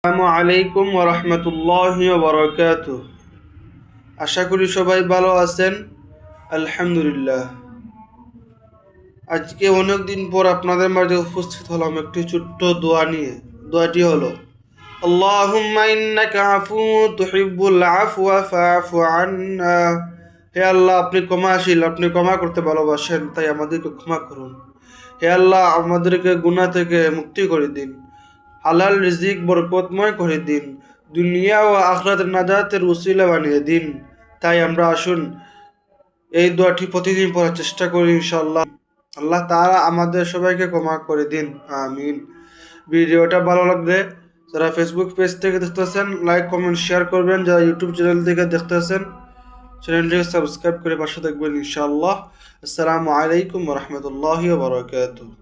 আসসালামু আলাইকুম ওয়া রাহমাতুল্লাহি ওয়া বারাকাতুহু। আশা করি সবাই ভালো আছেন। আলহামদুলিল্লাহ। আজকে অনেক দিন পর আপনাদের মাঝে উপস্থিত হলাম একটি ছোট্ট দোয়া নিয়ে। দোয়াটি হলো আল্লাহুম্মা ইন্নাকা আফুউন তুহিব্বুল আফওয়া ফাআফু আন্না। হে আল্লাহ, আপনি ক্ষমাশীল, আপনি ক্ষমা করতে ভালোবাসেন, তাই আমাদেরকে ক্ষমা করুন। হে আল্লাহ, আমাদেরকে গুনাহ থেকে মুক্তি করে দিন, হালাল রিজিক বরকতময় করে দিন, দুনিয়া ও আখিরাতের নাজাতের উসিলা বানিয়ে দিন। তাই আমরা আসুন এই দোয়াটি প্রতিদিন পড়ার চেষ্টা করি ইনশাআল্লাহ। আল্লাহ তাআলা আমাদের সবাইকে ক্ষমা করে দিন, আমিন। ভিডিওটা ভালো লাগলে যারা ফেসবুক পেজ থেকে দেখতেছেন লাইক কমেন্ট শেয়ার করবেন, যারা ইউটিউব চ্যানেল থেকে দেখতেছেন চ্যানেলটিকে সাবস্ক্রাইব করে পাশে থাকবেন ইনশাআল্লাহ। আসসালামু আলাইকুম ওয়া রাহমাতুল্লাহি ওয়া বারাকাতুহু।